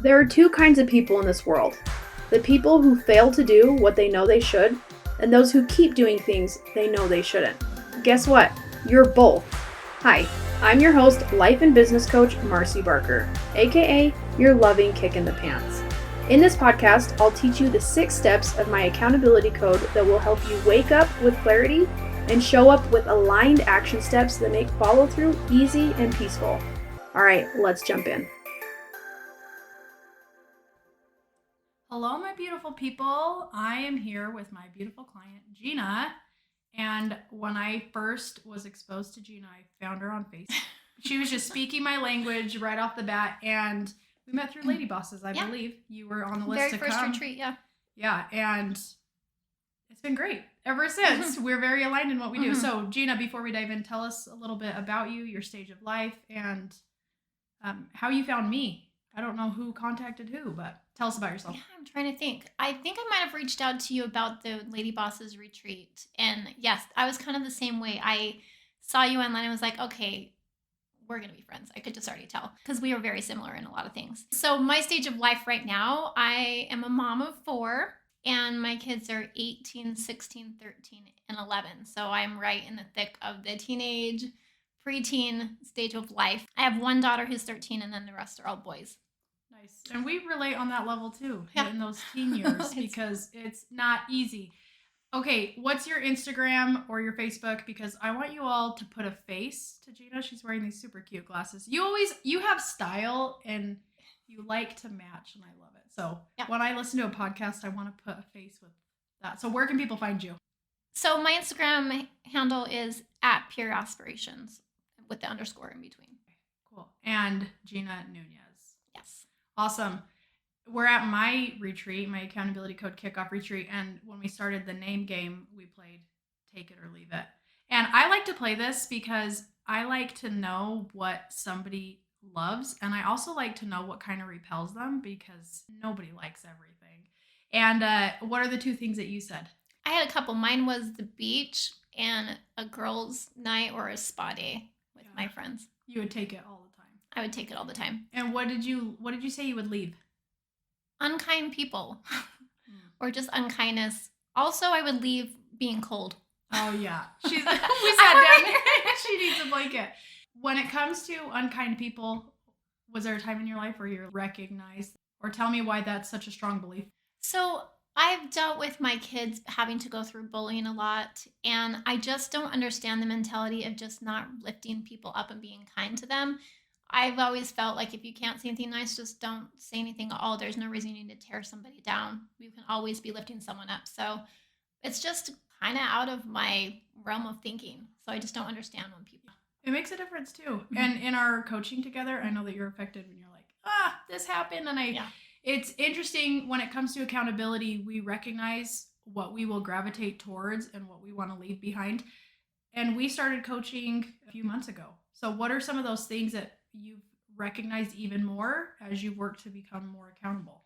There are two kinds of people in this world. The people who fail to do what they know they should, and those who keep doing things they know they shouldn't. Guess what? You're both. Hi, I'm your host, life and business coach, Marcy Barker, aka your loving kick in the pants. In this podcast, I'll teach you the 6 steps of my accountability code that will help you wake up with clarity and show up with aligned action steps that make follow through easy and peaceful. All right, let's jump in. Hello, my beautiful people. I am here with my beautiful client, Jeana. And when I first was exposed to Jeana, I found her on Facebook. She was just speaking my language right off the bat. And we met through Lady Bosses, I believe. You were on the list to come. Very first retreat, yeah. Yeah, and it's been great ever since. We're very aligned in what we do. So, Jeana, before we dive in, tell us a little bit about you, your stage of life, and how you found me. I don't know who contacted who, but tell us about yourself. Yeah, I'm trying to think. I think I might have reached out to you about the Lady Bosses retreat. And yes, I was kind of the same way. I saw you online and was like, okay, we're going to be friends. I could just already tell because we were very similar in a lot of things. So my stage of life right now, I am a mom of 4 and my kids are 18, 16, 13, and 11. So I'm right in the thick of the teenage, preteen stage of life. I have one daughter who's 13 and then the rest are all boys. Nice. And we relate on that level too, Yeah. in those teen years, because it's not easy. Okay, what's your Instagram or your Facebook? Because I want you all to put a face to Jeana. She's wearing these super cute glasses. You have style and you like to match, and I love it. So when I listen to a podcast, I want to put a face with that. So where can people find you? So my Instagram handle is @pureaspirations with the underscore in between. Cool. And Jeana Nunez. Yes. Awesome. We're at my retreat, my accountability code kickoff retreat. And when we started the name game, we played Take It or Leave It. And I like to play this because I like to know what somebody loves. And I also like to know what kind of repels them because nobody likes everything. And what are the 2 things that you said? I had a couple. Mine was the beach and a girls' night or a spa day with my friends. You would take it all the time. I would take it all the time. And what did you say you would leave? Unkind people or just unkindness. Also, I would leave being cold. Oh, yeah. We sat down there. She needs a blanket. When it comes to unkind people, was there a time in your life where you recognized, or tell me why that's such a strong belief? So I've dealt with my kids having to go through bullying a lot, and I just don't understand the mentality of just not lifting people up and being kind to them. I've always felt like if you can't say anything nice, just don't say anything at all. There's no reason you need to tear somebody down. You can always be lifting someone up. So it's just kind of out of my realm of thinking. So I just don't understand when people... It makes a difference too. And in our coaching together, I know that you're affected when you're like, this happened. And It's interesting when it comes to accountability, we recognize what we will gravitate towards and what we want to leave behind. And we started coaching a few months ago. So what are some of those things that you've recognized even more as you work to become more accountable?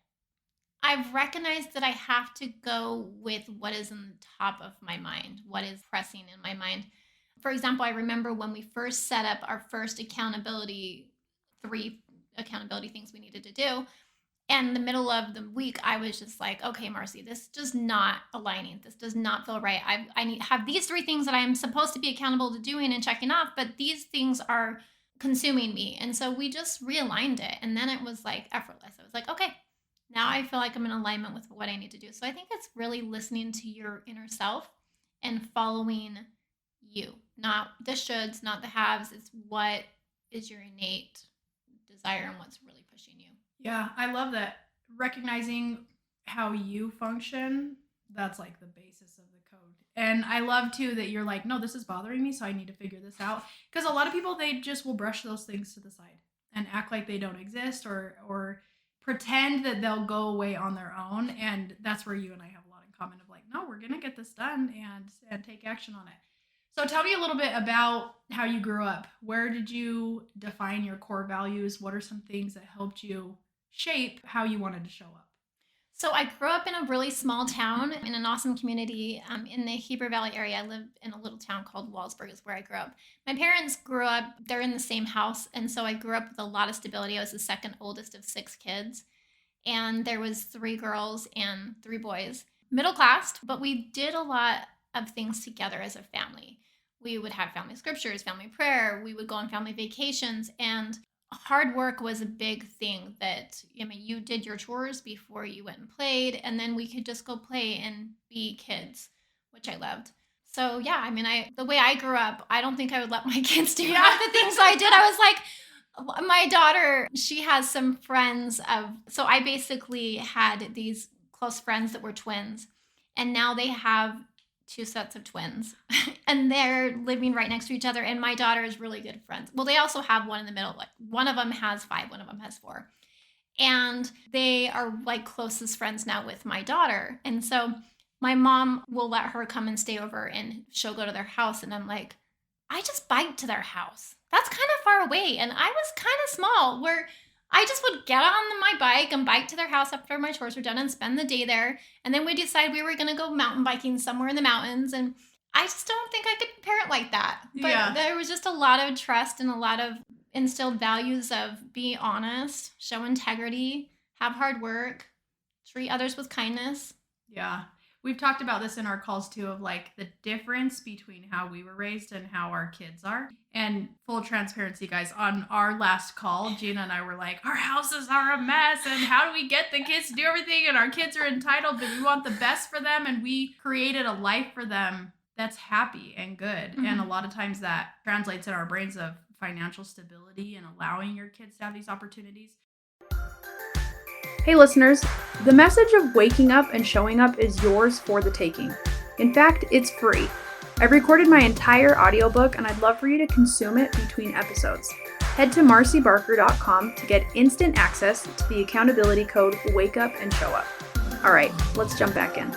I've recognized that I have to go with what is in the top of my mind, what is pressing in my mind. For example, I remember when we first set up our first 3 accountability things we needed to do. And in the middle of the week, I was just like, okay, Marcy, this is not aligning. This does not feel right. I need to have these 3 things that I am supposed to be accountable to doing and checking off, but these things are consuming me. And so we just realigned it. And then it was like effortless. I was like, okay, now I feel like I'm in alignment with what I need to do. So I think it's really listening to your inner self and following you, not the shoulds, not the haves. It's what is your innate desire and what's really pushing you. Yeah, I love that. Recognizing how you function, that's like the basis of the code. And I love too that you're like, no, this is bothering me, so I need to figure this out. Because a lot of people, they just will brush those things to the side and act like they don't exist or pretend that they'll go away on their own. And that's where you and I have a lot in common of like, no, we're going to get this done and take action on it. So tell me a little bit about how you grew up. Where did you define your core values? What are some things that helped you shape how you wanted to show up? So I grew up in a really small town in an awesome community in the Heber Valley area. I live in a little town called Wallsburg is where I grew up. My parents grew up, they're in the same house. And so I grew up with a lot of stability. I was the second oldest of 6 kids. And there was 3 girls and 3 boys. Middle class, but we did a lot of things together as a family. We would have family scriptures, family prayer, we would go on family vacations, and hard work was a big thing that, I mean, you did your chores before you went and played, and then we could just go play and be kids, which I loved. So yeah, I mean, the way I grew up, I don't think I would let my kids do half the things I did. I was like, my daughter, she has some friends so I basically had these close friends that were twins, and now they have 2 sets of twins and they're living right next to each other. And my daughter is really good friends. Well, they also have one in the middle. Like one of them has 5, one of them has 4. And they are like closest friends now with my daughter. And so my mom will let her come and stay over and she'll go to their house. And I'm like, I just biked to their house. That's kind of far away. And I was kind of small where I just would get on my bike and bike to their house after my chores were done and spend the day there. And then we decided we were going to go mountain biking somewhere in the mountains. And I just don't think I could parent like that. But there was just a lot of trust and a lot of instilled values of be honest, show integrity, have hard work, treat others with kindness. Yeah. We've talked about this in our calls too, of like the difference between how we were raised and how our kids are. And full transparency, guys, on our last call, Jeana and I were like, our houses are a mess and how do we get the kids to do everything? And our kids are entitled, but we want the best for them. And we created a life for them that's happy and good. Mm-hmm. And a lot of times that translates in our brains of financial stability and allowing your kids to have these opportunities. Hey listeners, the message of waking up and showing up is yours for the taking. In fact, it's free. I've recorded my entire audiobook and I'd love for you to consume it between episodes. Head to marcybarker.com to get instant access to the accountability code Wake Up and Show Up. All right, let's jump back in.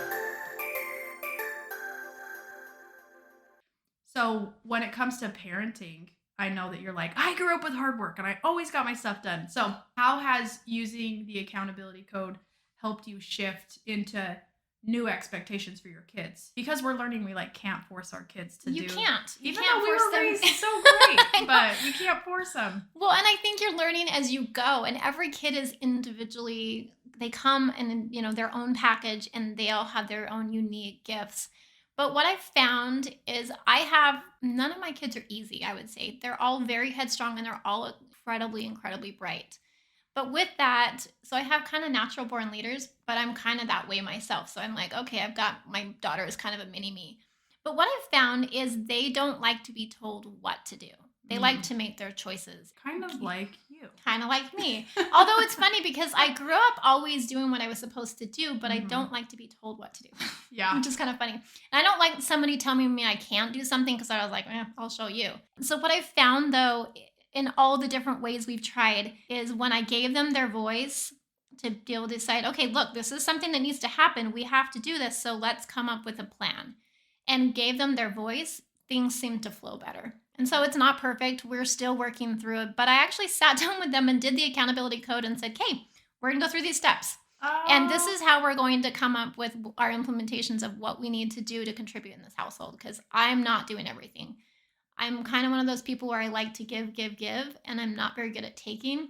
So when it comes to parenting, I know that you're like, I grew up with hard work and I always got my stuff done. So how has using the accountability code helped you shift into new expectations for your kids? Because we're learning we like can't force our kids to You do. can't. You Even can't though we force were them. raised so great, but we can't force them. Well, and I think you're learning as you go, and every kid is individually, they come in, their own package and they all have their own unique gifts. But what I've found is none of my kids are easy, I would say. They're all very headstrong and they're all incredibly, incredibly bright. But with that, so I have kind of natural born leaders, but I'm kind of that way myself. So I'm like, okay, I've got my daughter is kind of a mini me. But what I've found is they don't like to be told what to do. They like to make their choices. Kind of like you. Kind of like me. Although it's funny because I grew up always doing what I was supposed to do, but I don't like to be told what to do. Yeah. Which is kind of funny. And I don't like somebody telling me I can't do something because I was like, I'll show you. So what I've found though, in all the different ways we've tried, is when I gave them their voice to be able to decide, okay, look, this is something that needs to happen. We have to do this. So let's come up with a plan. And gave them their voice, things seemed to flow better. And so it's not perfect. We're still working through it. But I actually sat down with them and did the accountability code and said, okay, we're going to go through these steps. Oh. And this is how we're going to come up with our implementations of what we need to do to contribute in this household. Because I'm not doing everything. I'm kind of one of those people where I like to give, and I'm not very good at taking.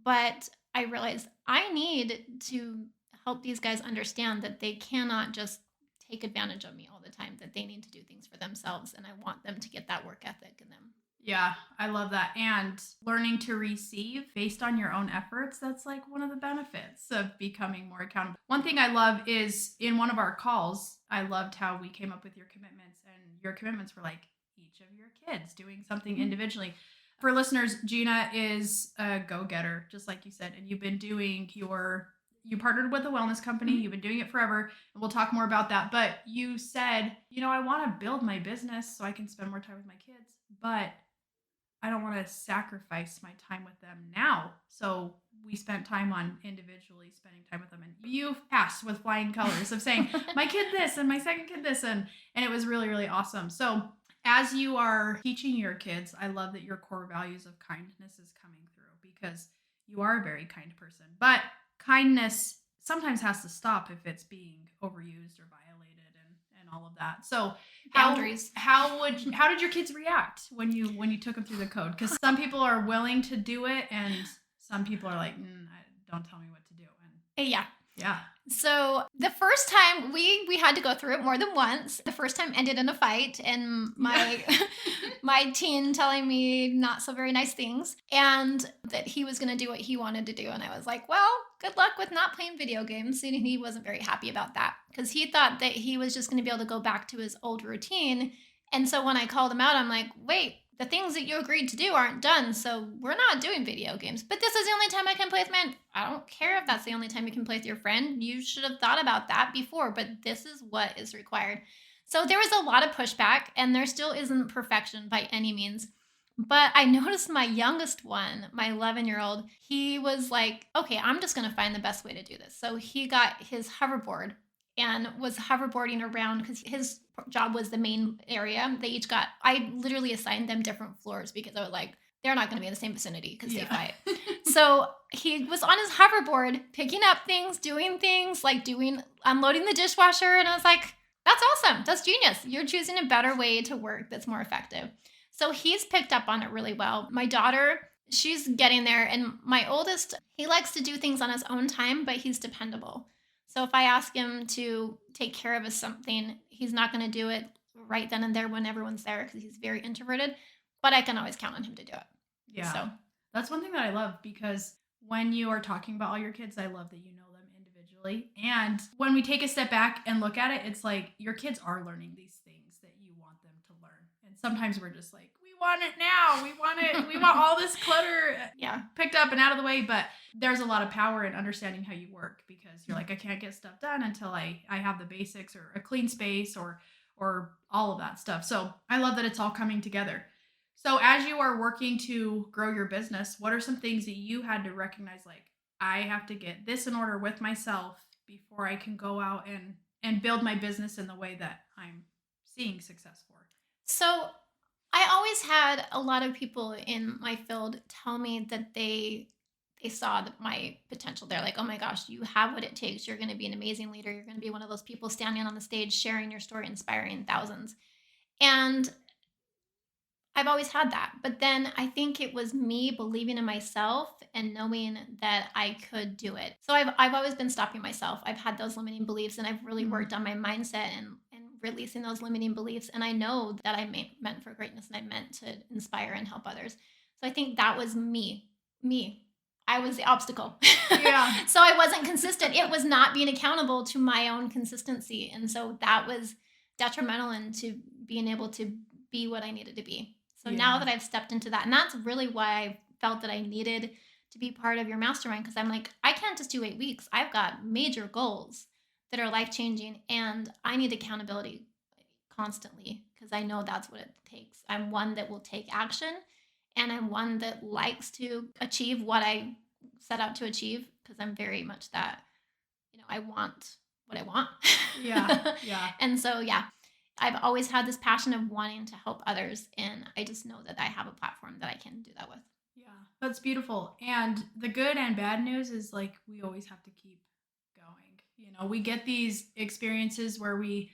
But I realized I need to help these guys understand that they cannot just take advantage of me all the time, that they need to do things for themselves. And I want them to get that work ethic in them. Yeah, I love that. And learning to receive based on your own efforts, that's like one of the benefits of becoming more accountable. One thing I love is in one of our calls, I loved how we came up with your commitments, and your commitments were like each of your kids doing something individually. For listeners, Jeana is a go-getter, just like you said, and you've been doing you partnered with a wellness company. You've been doing it forever. And we'll talk more about that. But you said, I want to build my business so I can spend more time with my kids, but I don't want to sacrifice my time with them now. So we spent time on individually spending time with them. And you passed with flying colors of saying, my kid this and my second kid this. And it was really, really awesome. So as you are teaching your kids, I love that your core values of kindness is coming through, because you are a very kind person. But kindness sometimes has to stop if it's being overused or violated and all of that. So boundaries. How did your kids react when you took them through the code? Because some people are willing to do it and some people are like, don't tell me what to do. And Yeah. yeah. So the first time we had to go through it more than once. The first time ended in a fight and my my teen telling me not so very nice things and that he was going to do what he wanted to do. And I was like, well, good luck with not playing video games. And he wasn't very happy about that because he thought that he was just going to be able to go back to his old routine. And so when I called him out, I'm like, wait, the things that you agreed to do aren't done. So we're not doing video games. But this is the only time I can play with man. I don't care if that's the only time you can play with your friend. You should have thought about that before, but this is what is required. So there was a lot of pushback, and there still isn't perfection by any means. But I noticed my youngest one, my 11-year-old, he was like, okay, I'm just going to find the best way to do this. So he got his hoverboard and was hoverboarding around because his job was the main area. I literally assigned them different floors because I was like, they're not going to be in the same vicinity because they fight. So he was on his hoverboard, picking up things, doing things, like unloading the dishwasher. And I was like, that's awesome. That's genius. You're choosing a better way to work that's more effective. So he's picked up on it really well. My daughter, she's getting there. And my oldest, he likes to do things on his own time, but he's dependable. So if I ask him to take care of something, he's not going to do it right then and there when everyone's there because he's very introverted, but I can always count on him to do it. Yeah. So that's one thing that I love because when you are talking about all your kids, I love that you know them individually. And when we take a step back and look at it, it's like your kids are learning these things that you want them to learn. And sometimes we're just like, we want it now. We want it. We want all this clutter picked up and out of the way. But there's a lot of power in understanding how you work because you're like, I can't get stuff done until I have the basics or a clean space or all of that stuff. So I love that it's all coming together. So as you are working to grow your business, what are some things that you had to recognize, like, I have to get this in order with myself before I can go out and build my business in the way that I'm seeing success for? So I always had a lot of people in my field tell me that they saw my potential. They're like, oh my gosh, you have what it takes. You're going to be an amazing leader. You're going to be one of those people standing on the stage, sharing your story, inspiring thousands. And I've always had that. But then I think it was me believing in myself and knowing that I could do it. So I've always been stopping myself. I've had those limiting beliefs and I've really worked on my mindset and releasing those limiting beliefs. And I know that I meant for greatness and I meant to inspire and help others. So I think that was me. I was the obstacle. Yeah. So I wasn't consistent. It was not being accountable to my own consistency. And so that was detrimental into being able to be what I needed to be. So now that I've stepped into that, and that's really why I felt that I needed to be part of your mastermind, because I'm like, I can't just do 8 weeks. I've got major goals that are life-changing, and I need accountability constantly because I know that's what it takes. I'm one that will take action, and I'm one that likes to achieve what I set out to achieve because I'm very much that, I want what I want. Yeah. And so, I've always had this passion of wanting to help others, and I just know that I have a platform that I can do that with. Yeah, that's beautiful. And the good and bad news is, like, we always have to keep going. We get these experiences where we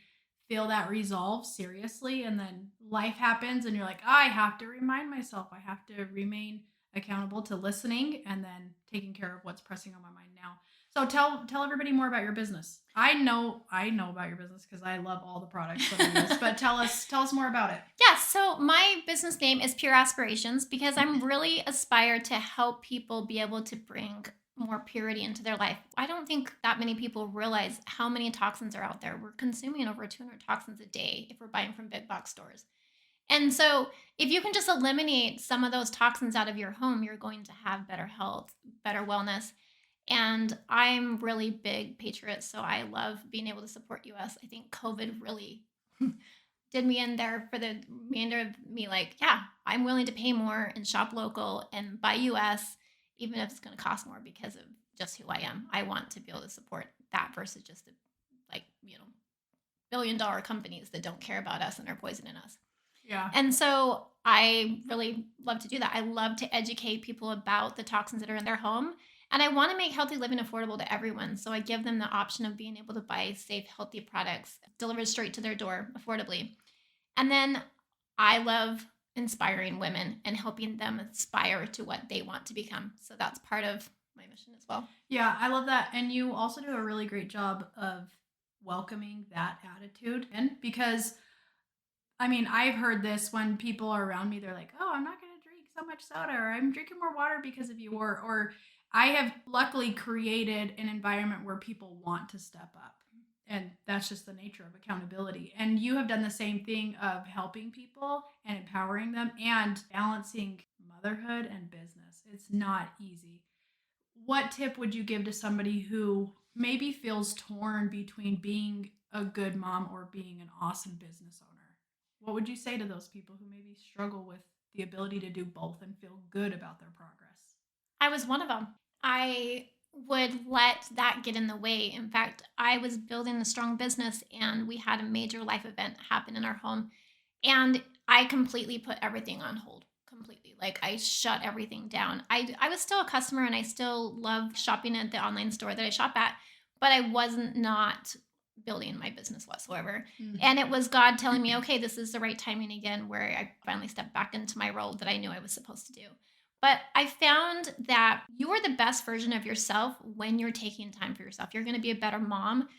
feel that resolve seriously, and then life happens, and you're like, I have to remind myself. I have to remain accountable to listening and then taking care of what's pressing on my mind now. So tell everybody more about your business. I know about your business because I love all the products that I use, but tell us more about it. Yeah, so my business name is Pure Aspirations because I'm really aspired to help people be able to bring more purity into their life. I don't think that many people realize how many toxins are out there. We're consuming over 200 toxins a day if we're buying from big box stores. And so if you can just eliminate some of those toxins out of your home, you're going to have better health, better wellness. And I'm really big patriot, so I love being able to support US. I think COVID really did me in there for the remainder of me, like, I'm willing to pay more and shop local and buy US, even if it's going to cost more because of just who I am. I want to be able to support that versus just billion-dollar companies that don't care about us and are poisoning us. Yeah. And so I really love to do that. I love to educate people about the toxins that are in their home. And I want to make healthy living affordable to everyone. So I give them the option of being able to buy safe, healthy products delivered straight to their door affordably. And then I love inspiring women and helping them aspire to what they want to become. So that's part of my mission as well. Yeah, I love that. And you also do a really great job of welcoming that attitude in, because I mean, I've heard this when people are around me, they're like, "Oh, I'm not going to drink so much soda," or "I'm drinking more water because of you," or I have luckily created an environment where people want to step up. And that's just the nature of accountability. And you have done the same thing of helping people and empowering them and balancing motherhood and business. It's not easy. What tip would you give to somebody who maybe feels torn between being a good mom or being an awesome business owner? What would you say to those people who maybe struggle with the ability to do both and feel good about their progress? I was one of them. I would let that get in the way. In fact, I was building a strong business and we had a major life event happen in our home. And I completely put everything on hold. Completely. Like I shut everything down. I was still a customer and I still love shopping at the online store that I shop at, but I wasn't not building my business whatsoever. Mm. And it was God telling me, okay, this is the right timing again, where I finally stepped back into my role that I knew I was supposed to do. But I found that you are the best version of yourself when you're taking time for yourself. You're going to be a better mom,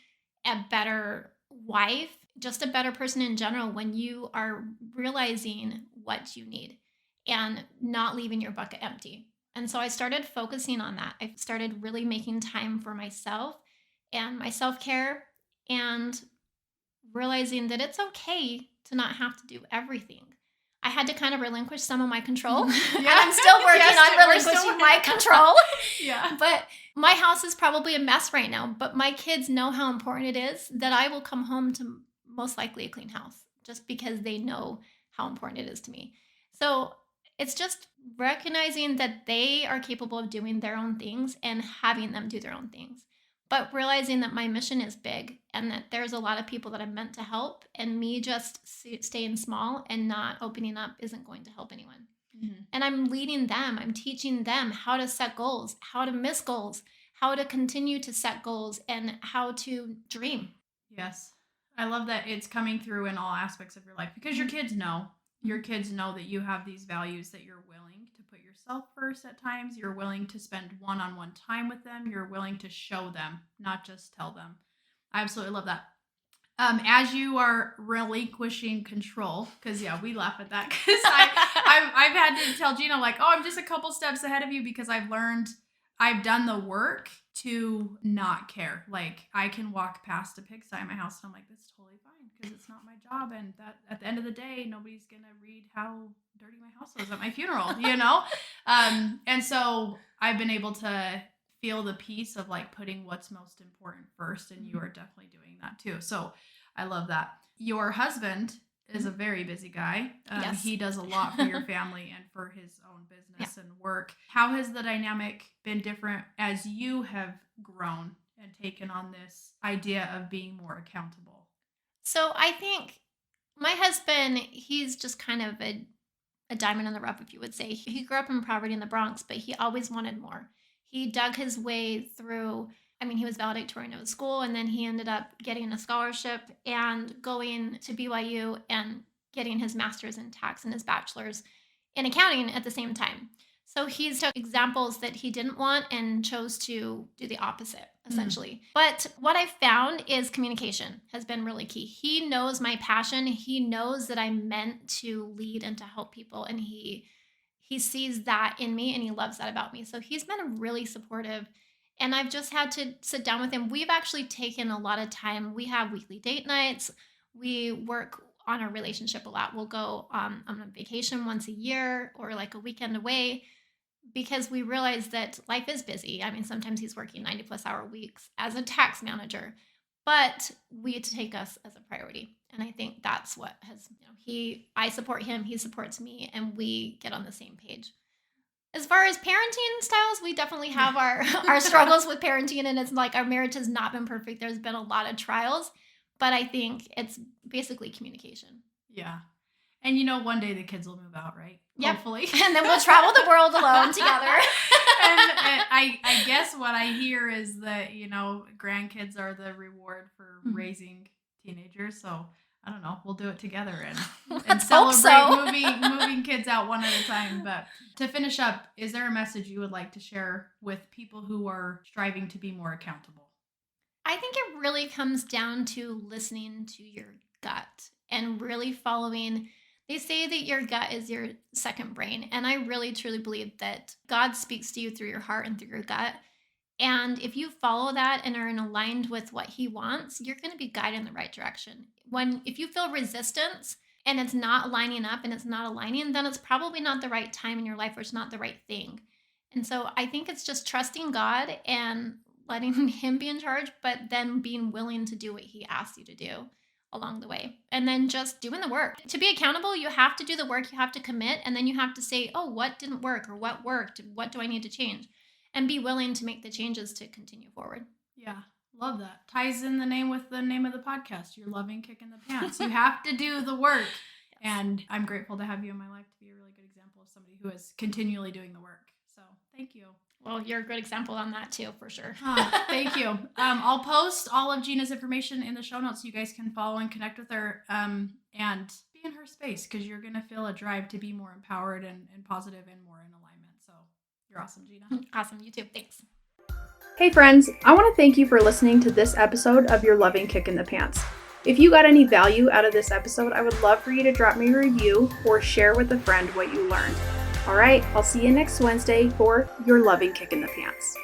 a better wife, just a better person in general when you are realizing what you need and not leaving your bucket empty. And so I started focusing on that. I started really making time for myself and my self-care and realizing that it's okay to not have to do everything. I had to kind of relinquish some of my control. Yeah. And I'm still working Yes, on we're still relinquishing working. my control. Yeah. But my house is probably a mess right now. But my kids know how important it is that I will come home to most likely a clean house just because they know how important it is to me. So it's just recognizing that they are capable of doing their own things and having them do their own things. But realizing that my mission is big and that there's a lot of people that I'm meant to help, and me just staying small and not opening up isn't going to help anyone. Mm-hmm. And I'm leading them. I'm teaching them how to set goals, how to miss goals, how to continue to set goals, and how to dream. Yes. I love that it's coming through in all aspects of your life, because your kids know. Your kids know that you have these values, that you're willing to put yourself first at times. You're willing to spend one-on-one time with them. You're willing to show them, not just tell them. I absolutely love that. As you are relinquishing control, because yeah, we laugh at that, because I've had to tell Jeana, like, oh, I'm just a couple steps ahead of you, because I've done the work to not care. Like, I can walk past a pigsty in my house and I'm like, that's totally fine, because it's not my job, and that at the end of the day, nobody's gonna read how dirty my house was at my funeral, you know. And so I've been able to feel the peace of like putting what's most important first, and you are definitely doing that too. So I love that. Your husband is a very busy guy. Yes. He does a lot for your family and for his own business and work. How has the dynamic been different as you have grown and taken on this idea of being more accountable? So I think my husband, he's just kind of a diamond in the rough, if you would say. He grew up in poverty in the Bronx, but he always wanted more. He dug his way through. I mean, he was valedictorian of school, and then he ended up getting a scholarship and going to BYU and getting his master's in tax and his bachelor's in accounting at the same time. So he's took examples that he didn't want and chose to do the opposite, essentially. But what I found is communication has been really key. He knows my passion. He knows that I'm meant to lead and to help people, and he sees that in me, and he loves that about me. So he's been really supportive. And I've just had to sit down with him. We've actually taken a lot of time. We have weekly date nights. We work on our relationship a lot. We'll go on a vacation once a year or like a weekend away, because we realize that life is busy. I mean, sometimes he's working 90+ hour weeks as a tax manager, but we take us as a priority. And I think that's what has, I support him, he supports me, and we get on the same page. As far as parenting styles, we definitely have our struggles with parenting, and it's like our marriage has not been perfect. There's been a lot of trials, but I think it's basically communication. Yeah. And one day the kids will move out, right? Yep. Hopefully. And then we'll travel the world alone together. and I guess what I hear is that, grandkids are the reward for raising teenagers. So I don't know, we'll do it together and Let's hope celebrate so. moving kids out one at a time. But to finish up, is there a message you would like to share with people who are striving to be more accountable? I think it really comes down to listening to your gut and really following. They say that your gut is your second brain. And I really truly believe that God speaks to you through your heart and through your gut. And if you follow that and are in aligned with what he wants, you're going to be guided in the right direction. If you feel resistance and it's not lining up and it's not aligning, then it's probably not the right time in your life or it's not the right thing. And so I think it's just trusting God and letting him be in charge, but then being willing to do what he asks you to do along the way. And then just doing the work. To be accountable, you have to do the work, you have to commit, and then you have to say, oh, what didn't work or what worked? What do I need to change? And be willing to make the changes to continue forward. Yeah, love that. Ties in the name with the name of the podcast, Your Loving Kick in the Pants. You have to do the work. Yes. And I'm grateful to have you in my life to be a really good example of somebody who is continually doing the work. So thank you. Well, you're a good example on that too, for sure. Thank you. I'll post all of Jeana's information in the show notes so you guys can follow and connect with her and be in her space, because you're going to feel a drive to be more empowered and positive and more in alignment. So you're awesome, Jeana. Awesome. You too. Thanks. Hey friends, I want to thank you for listening to this episode of Your Loving Kick in the Pants. If you got any value out of this episode, I would love for you to drop me a review or share with a friend what you learned. All right, I'll see you next Wednesday for Your Loving Kick in the Pants.